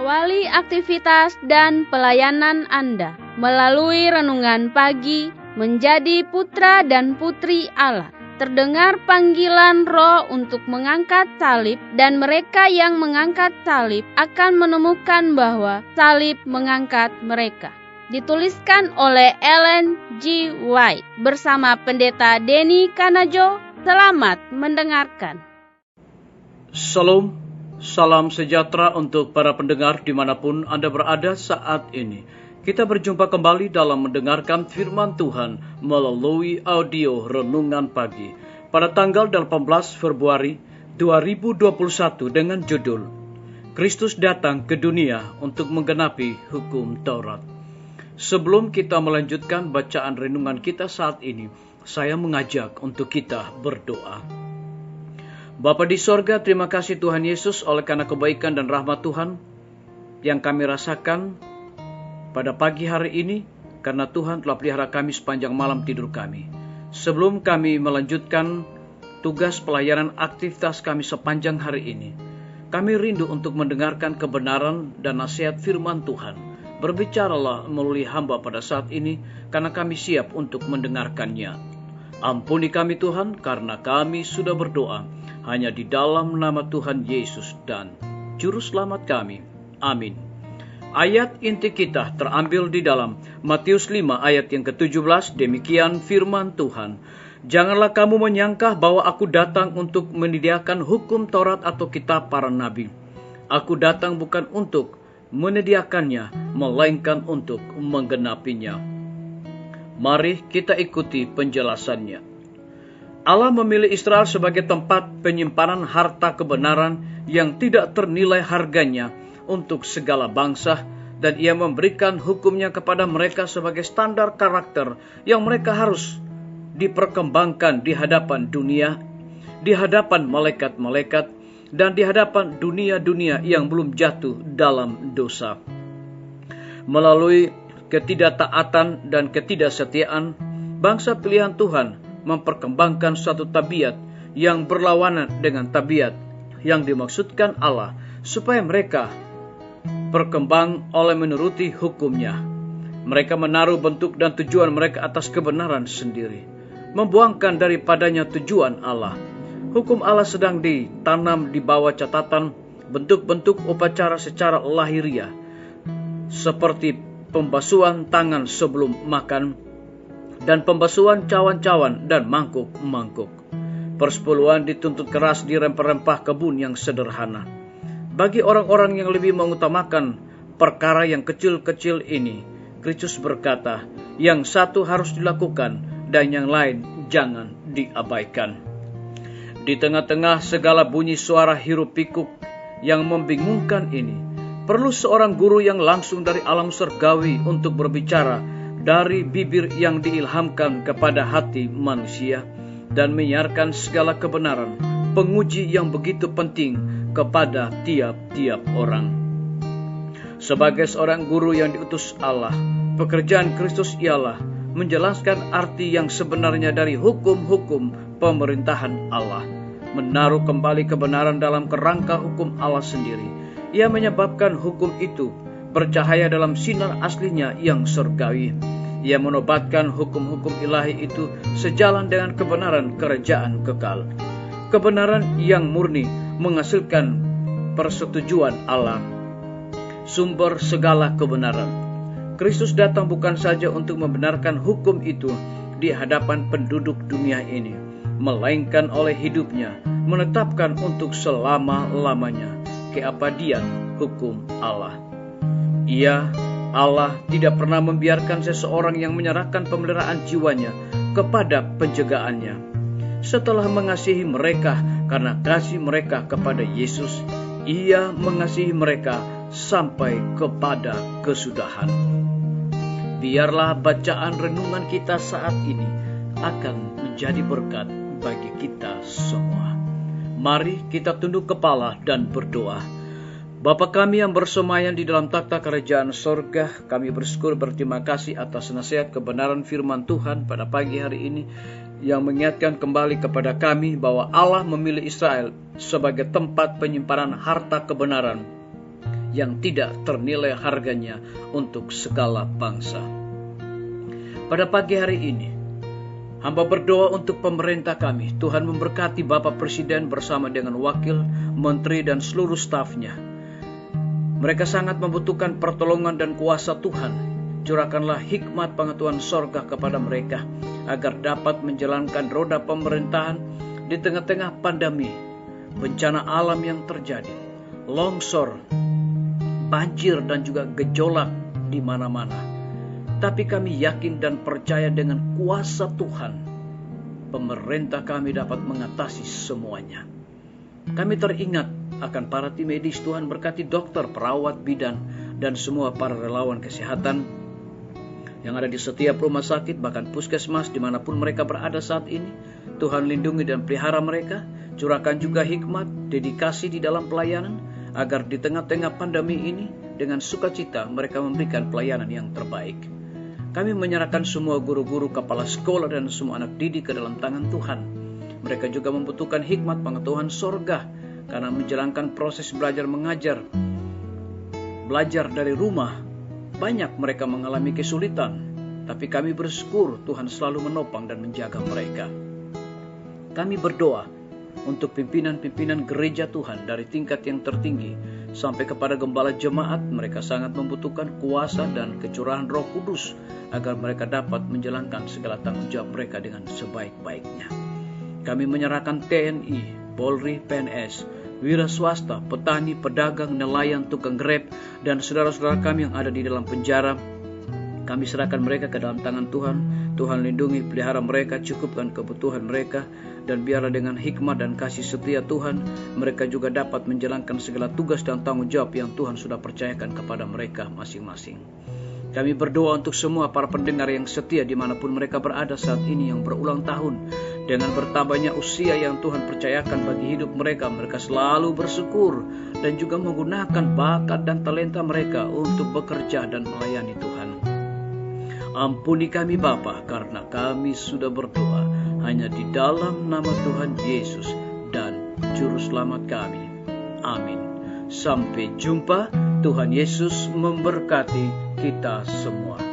Awali aktivitas dan pelayanan Anda melalui renungan pagi menjadi putra dan putri Allah. Terdengar panggilan Roh untuk mengangkat salib, dan mereka yang mengangkat salib akan menemukan bahwa salib mengangkat mereka. Dituliskan oleh Ellen G. White bersama Pendeta Denny Kanajo. Selamat mendengarkan. Salam, salam sejahtera untuk para pendengar dimanapun Anda berada saat ini. Kita berjumpa kembali dalam mendengarkan firman Tuhan melalui audio Renungan Pagi pada tanggal 18 Februari 2021 dengan judul Kristus datang ke dunia untuk menggenapi hukum Taurat. Sebelum kita melanjutkan bacaan renungan kita saat ini, saya mengajak untuk kita berdoa. Bapa di sorga, terima kasih Tuhan Yesus oleh karena kebaikan dan rahmat Tuhan yang kami rasakan pada pagi hari ini, karena Tuhan telah pelihara kami sepanjang malam tidur kami. Sebelum kami melanjutkan tugas pelayanan aktivitas kami sepanjang hari ini, kami rindu untuk mendengarkan kebenaran dan nasihat firman Tuhan. Berbicaralah melalui hamba pada saat ini, karena kami siap untuk mendengarkannya. Ampuni kami Tuhan, karena kami sudah berdoa hanya di dalam nama Tuhan Yesus dan Juru Selamat kami. Amin. Ayat inti kita terambil di dalam Matius 5 ayat yang ke-17. Demikian firman Tuhan. Janganlah kamu menyangka bahwa aku datang untuk menyediakan hukum Taurat atau kitab para nabi. Aku datang bukan untuk menyediakannya, melainkan untuk menggenapinya. Mari kita ikuti penjelasannya. Allah memilih Israel sebagai tempat penyimpanan harta kebenaran yang tidak ternilai harganya untuk segala bangsa, dan ia memberikan hukumnya kepada mereka sebagai standar karakter yang mereka harus diperkembangkan di hadapan dunia, di hadapan malaikat-malaikat, dan di hadapan dunia-dunia yang belum jatuh dalam dosa. Melalui ketidaktaatan dan ketidaksetiaan, bangsa pilihan Tuhan memperkembangkan suatu tabiat yang berlawanan dengan tabiat yang dimaksudkan Allah, supaya mereka berkembang oleh menuruti hukumnya. Mereka menaruh bentuk dan tujuan mereka atas kebenaran sendiri, membuangkan daripadanya tujuan Allah. Hukum Allah sedang ditanam di bawah catatan bentuk-bentuk upacara secara lahiriah, seperti pembasuhan tangan sebelum makan, dan pembasuhan cawan-cawan dan mangkuk-mangkuk. Persepuluhan dituntut keras di rempah-rempah kebun yang sederhana. Bagi orang-orang yang lebih mengutamakan perkara yang kecil-kecil ini, Kristus berkata, yang satu harus dilakukan dan yang lain jangan diabaikan. Di tengah-tengah segala bunyi suara hiruk-pikuk yang membingungkan ini, perlu seorang guru yang langsung dari alam surgawi untuk berbicara dari bibir yang diilhamkan kepada hati manusia dan menyiarkan segala kebenaran, penguji yang begitu penting kepada tiap-tiap orang. Sebagai seorang guru yang diutus Allah, pekerjaan Kristus ialah menjelaskan arti yang sebenarnya dari hukum-hukum pemerintahan Allah, menaruh kembali kebenaran dalam kerangka hukum Allah sendiri. Ia menyebabkan hukum itu bercahaya dalam sinar aslinya yang surgawi. Ia menobatkan hukum-hukum ilahi itu sejalan dengan kebenaran kerajaan kekal. Kebenaran yang murni menghasilkan persetujuan Allah, sumber segala kebenaran. Kristus datang bukan saja untuk membenarkan hukum itu di hadapan penduduk dunia ini, melainkan oleh hidupnya menetapkan untuk selama-lamanya keabadian hukum Allah. Allah tidak pernah membiarkan seseorang yang menyerahkan pemeliharaan jiwanya kepada penjagaannya. Setelah mengasihi mereka karena kasih mereka kepada Yesus, Ia mengasihi mereka sampai kepada kesudahan. Biarlah bacaan renungan kita saat ini akan menjadi berkat bagi kita semua. Mari kita tunduk kepala dan berdoa. Bapa kami yang bersemayam di dalam takhta kerajaan sorga, kami bersyukur berterima kasih atas nasihat kebenaran firman Tuhan pada pagi hari ini, yang mengingatkan kembali kepada kami bahwa Allah memilih Israel sebagai tempat penyimpanan harta kebenaran yang tidak ternilai harganya untuk segala bangsa. Pada pagi hari ini, hamba berdoa untuk pemerintah kami. Tuhan memberkati Bapak Presiden bersama dengan wakil, menteri, dan seluruh stafnya. Mereka sangat membutuhkan pertolongan dan kuasa Tuhan. Curahkanlah hikmat pengetahuan sorga kepada mereka, agar dapat menjalankan roda pemerintahan di tengah-tengah pandemi, bencana alam yang terjadi, longsor, banjir, dan juga gejolak di mana-mana. Tapi kami yakin dan percaya dengan kuasa Tuhan, pemerintah kami dapat mengatasi semuanya. Kami teringat akan para tim medis. Tuhan berkati dokter, perawat, bidan, dan semua para relawan kesehatan yang ada di setiap rumah sakit, bahkan puskesmas dimanapun mereka berada saat ini. Tuhan lindungi dan pelihara mereka. Curahkan juga hikmat, dedikasi di dalam pelayanan, agar di tengah-tengah pandemi ini dengan sukacita mereka memberikan pelayanan yang terbaik. Kami menyerahkan semua guru-guru, kepala sekolah, dan semua anak didik ke dalam tangan Tuhan. Mereka juga membutuhkan hikmat pengetahuan sorga, karena menjalankan proses belajar mengajar, belajar dari rumah. Banyak mereka mengalami kesulitan, tapi kami bersyukur Tuhan selalu menopang dan menjaga mereka. Kami berdoa untuk pimpinan-pimpinan gereja Tuhan dari tingkat yang tertinggi sampai kepada gembala jemaat. Mereka sangat membutuhkan kuasa dan kecurahan Roh Kudus agar mereka dapat menjalankan segala tanggung jawab mereka dengan sebaik-baiknya. Kami menyerahkan TNI, Polri, PNS, wira swasta, petani, pedagang, nelayan, tukang grab, dan saudara-saudara kami yang ada di dalam penjara. Kami serahkan mereka ke dalam tangan Tuhan. Tuhan lindungi, pelihara mereka, cukupkan kebutuhan mereka, dan biarlah dengan hikmat dan kasih setia Tuhan, mereka juga dapat menjalankan segala tugas dan tanggung jawab yang Tuhan sudah percayakan kepada mereka masing-masing. Kami berdoa untuk semua para pendengar yang setia dimanapun mereka berada saat ini, yang berulang tahun. Dengan bertambahnya usia yang Tuhan percayakan bagi hidup mereka, mereka selalu bersyukur dan juga menggunakan bakat dan talenta mereka untuk bekerja dan melayani Tuhan. Ampuni kami Bapa, karena kami sudah berdoa hanya di dalam nama Tuhan Yesus dan Juru Selamat kami. Amin. Sampai jumpa. Tuhan Yesus memberkati kita semua.